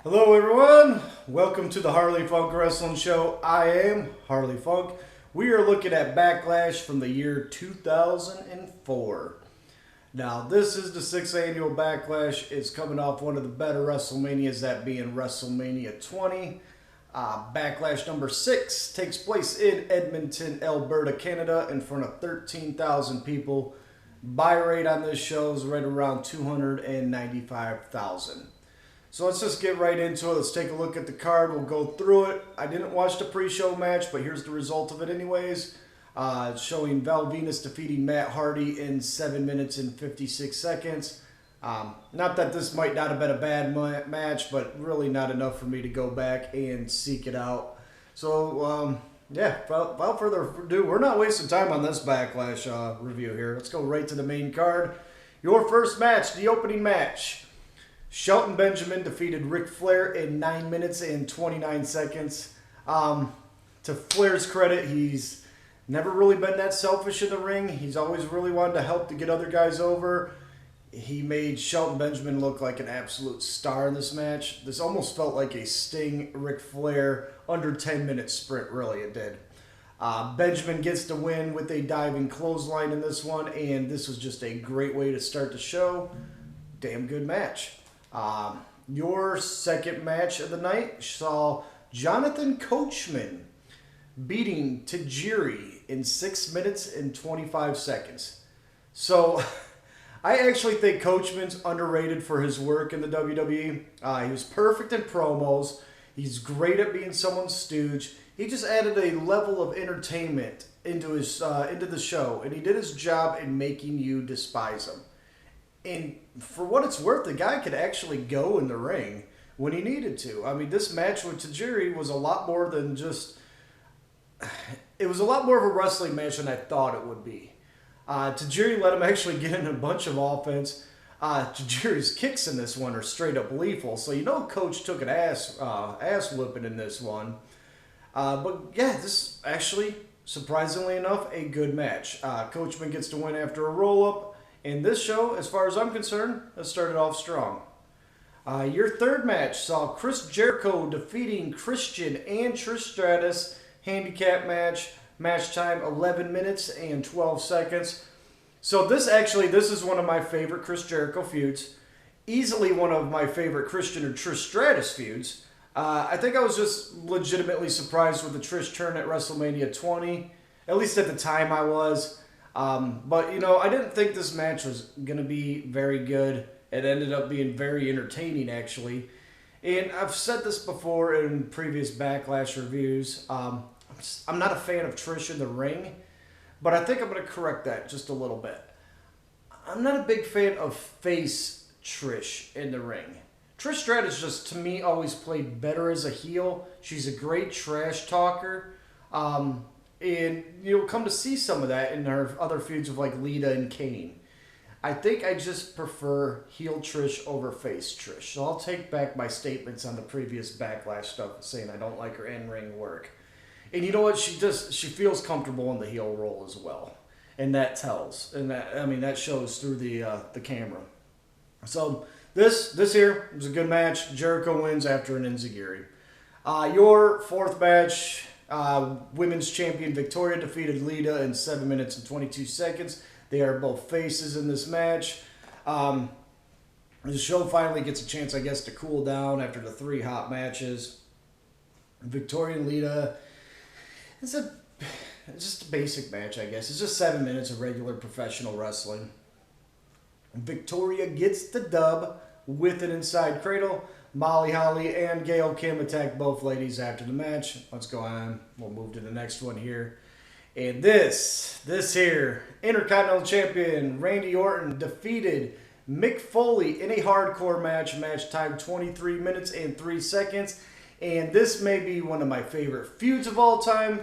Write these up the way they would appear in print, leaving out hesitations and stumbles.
Hello everyone, welcome to the Harley Funk Wrestling Show. I am Harley Funk. We are looking at Backlash from the year 2004. Now this is the 6th annual Backlash. It's coming off one of the better WrestleManias, that being WrestleMania 20. Backlash number 6 takes place in Edmonton, Alberta, Canada in front of 13,000 people. Buy rate on this show is right around 295,000. So let's just get right into it. Let's take a look at the card. We'll go through it. I didn't watch the pre-show match, but here's the result of it anyways. Showing Val Venus defeating Matt Hardy in 7 minutes and 56 seconds. Not that this might not have been a bad match, but really not enough for me to go back and seek it out. So, yeah, without further ado, we're not wasting time on this Backlash review here. Let's go right to the main card. Your first match, the opening match. Shelton Benjamin defeated Ric Flair in 9 minutes and 29 seconds. To Flair's credit, he's never really been that selfish in the ring. He's always really wanted to help to get other guys over. He made Shelton Benjamin look like an absolute star in this match. This almost felt like a Sting Ric Flair under 10-minute sprint, really it did. Benjamin gets the win with a diving clothesline in this one, and this was just a great way to start the show. Damn good match. Your second match of the night saw Jonathan Coachman beating Tajiri in 6 minutes and 25 seconds. So, I actually think Coachman's underrated for his work in the WWE. He was perfect in promos. He's great at being someone's stooge. He just added a level of entertainment into the show, and he did his job in making you despise him. And for what it's worth, the guy could actually go in the ring when he needed to. I mean, this match with Tajiri was a lot more than just... It was a lot more of a wrestling match than I thought it would be. Tajiri let him actually get in a bunch of offense. Tajiri's kicks in this one are straight up lethal. So you know Coach took an ass whipping in this one. But yeah, this actually, surprisingly enough, a good match. Coachman gets to win after a roll-up. And this show, as far as I'm concerned, has started off strong. Your third match saw Chris Jericho defeating Christian and Trish Stratus. Handicap match. Match time 11 minutes and 12 seconds. So this is one of my favorite Chris Jericho feuds. Easily one of my favorite Christian or Trish Stratus feuds. I think I was just legitimately surprised with the Trish turn at WrestleMania 20. At least at the time I was. But, you know, I didn't think this match was going to be very good. It ended up being very entertaining, actually. And I've said this before in previous Backlash reviews. I'm not a fan of Trish in the ring, but I think I'm going to correct that just a little bit. I'm not a big fan of face Trish in the ring. Trish Stratus just, to me, always played better as a heel. She's a great trash talker. And you'll come to see some of that in her other feuds of like Lita and Kane. I think I just prefer heel Trish over face Trish. So I'll take back my statements on the previous Backlash stuff saying I don't like her in-ring work. And you know what? She feels comfortable in the heel role as well. And that tells. And that shows through the camera. So this here was a good match. Jericho wins after an enziguri. Your fourth match... Women's champion Victoria defeated Lita in 7 minutes and 22 seconds. They are both faces in this match. The show finally gets a chance, I guess, to cool down after the 3 hot matches. Victoria and Lita, it's just a basic match, I guess. It's just 7 minutes of regular professional wrestling. Victoria gets the dub with an inside cradle. Molly Holly and Gail Kim attack both ladies after the match. Let's go on. We'll move to the next one here. And this here, Intercontinental Champion Randy Orton defeated Mick Foley in a hardcore match. Match time 23 minutes and 3 seconds. And this may be one of my favorite feuds of all time.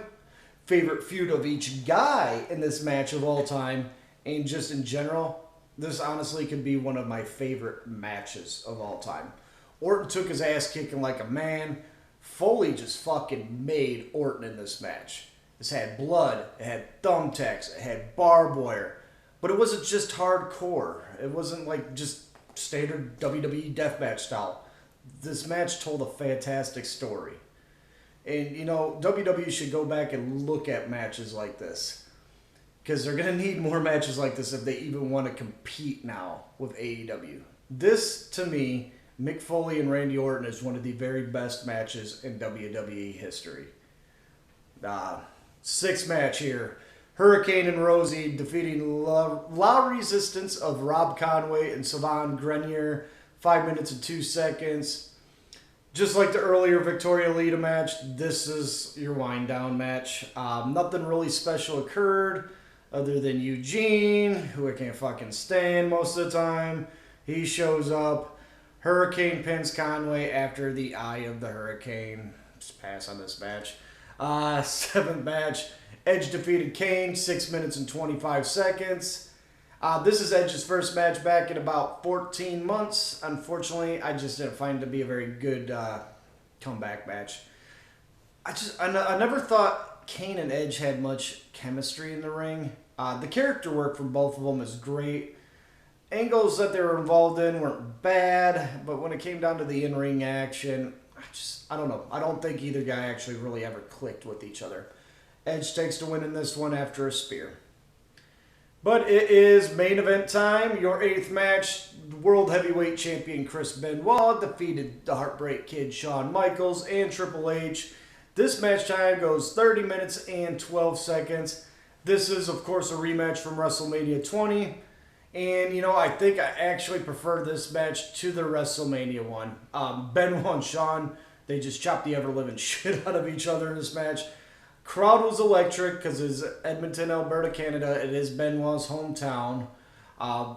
Favorite feud of each guy in this match of all time. And just in general, this honestly could be one of my favorite matches of all time. Orton took his ass kicking like a man. Foley just fucking made Orton in this match. This had blood, it had thumbtacks, it had barbed wire. But it wasn't just hardcore. It wasn't like just standard WWE deathmatch style. this match told a fantastic story. And, you know, WWE should go back and look at matches like this. Because they're going to need more matches like this if they even want to compete now with AEW. This, to me, Mick Foley and Randy Orton is one of the very best matches in WWE history. Sixth match here. Hurricane and Rosie defeating La Resistance of Rob Conway and Savon Grenier. 5 minutes and 2 seconds. Just like the earlier Victoria Lita match, this is your wind down match. Nothing really special occurred other than Eugene, who I can't fucking stand most of the time. He shows up. Hurricane pins Conway after the Eye of the Hurricane. Just pass on this match. Seventh match. Edge defeated Kane, 6 minutes and 25 seconds. This is Edge's first match back in about 14 months. Unfortunately, I just didn't find it to be a very good comeback match. I never thought Kane and Edge had much chemistry in the ring. The character work from both of them is great. Angles that they were involved in weren't bad, but when it came down to the in-ring action, I don't know. I don't think either guy actually really ever clicked with each other. Edge takes the win in this one after a spear. But it is main event time. Your eighth match, World Heavyweight Champion Chris Benoit defeated the Heartbreak Kid Shawn Michaels and Triple H. This match time goes 30 minutes and 12 seconds. This is, of course, a rematch from WrestleMania 20. And, you know, I think I actually prefer this match to the WrestleMania one. Benoit and Shawn, they just chopped the ever-living shit out of each other in this match. Crowd was electric because it's Edmonton, Alberta, Canada. It is Benoit's hometown.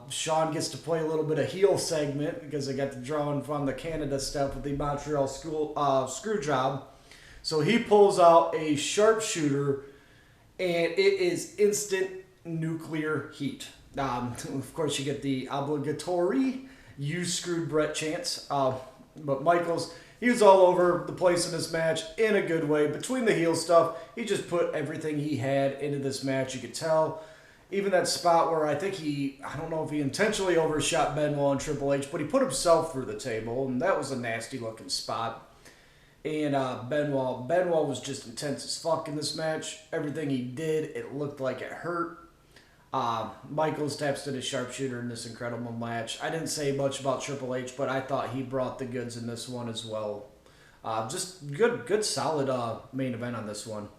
Shawn gets to play a little bit of heel segment because they got to draw in from the Canada stuff with the Montreal screw job. So he pulls out a sharpshooter, and it is instant nuclear heat. Of course, you get the obligatory "You screwed Brett" chants. But Michaels, he was all over the place in this match in a good way. Between the heel stuff, he just put everything he had into this match. You could tell. Even that spot where I don't know if he intentionally overshot Benoit and Triple H, but he put himself through the table, and that was a nasty looking spot. And Benoit was just intense as fuck in this match. Everything he did, it looked like it hurt. Michaels taps to the sharpshooter in this incredible match. I didn't say much about Triple H, but I thought he brought the goods in this one as well. Just good, solid main event on this one.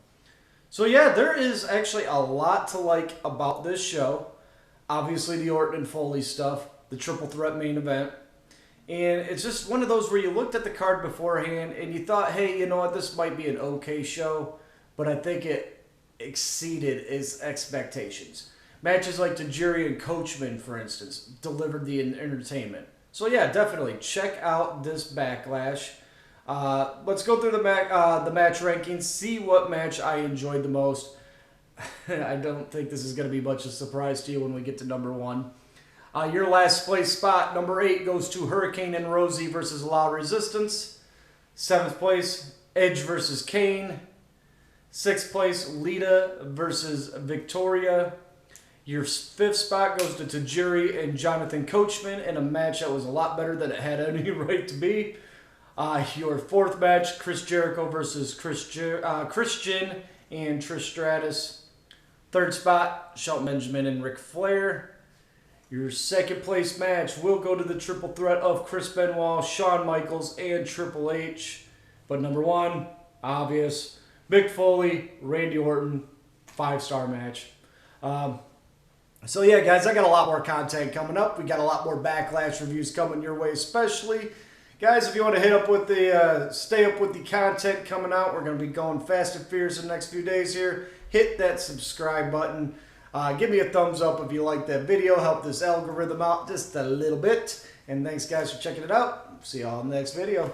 So yeah, there is actually a lot to like about this show. Obviously the Orton and Foley stuff, the triple threat main event. And it's just one of those where you looked at the card beforehand and you thought, hey, you know what, this might be an okay show, but I think it exceeded its expectations. Matches like Tajiri and Coachman, for instance, delivered the entertainment. So yeah, definitely check out this Backlash. Let's go through the match rankings, see what match I enjoyed the most. I don't think this is going to be much of a surprise to you when we get to number 1. Your last place spot, number 8, goes to Hurricane and Rosie versus La Resistance. 7th place, Edge versus Kane. 6th place, Lita versus Victoria. Your 5th spot goes to Tajiri and Jonathan Coachman in a match that was a lot better than it had any right to be. Your 4th match, Chris Jericho versus Christian and Trish Stratus. 3rd spot, Shelton Benjamin and Ric Flair. Your 2nd place match will go to the triple threat of Chris Benoit, Shawn Michaels, and Triple H. But number 1, obvious, Mick Foley, Randy Orton, 5-star match. So yeah, guys, I got a lot more content coming up. We got a lot more Backlash reviews coming your way, especially. Guys, if you want to hit up with the, stay up with the content coming out, we're going to be going fast and furious in the next few days here. Hit that subscribe button. Give me a thumbs up if you like that video. Help this algorithm out just a little bit. And thanks, guys, for checking it out. See y'all in the next video.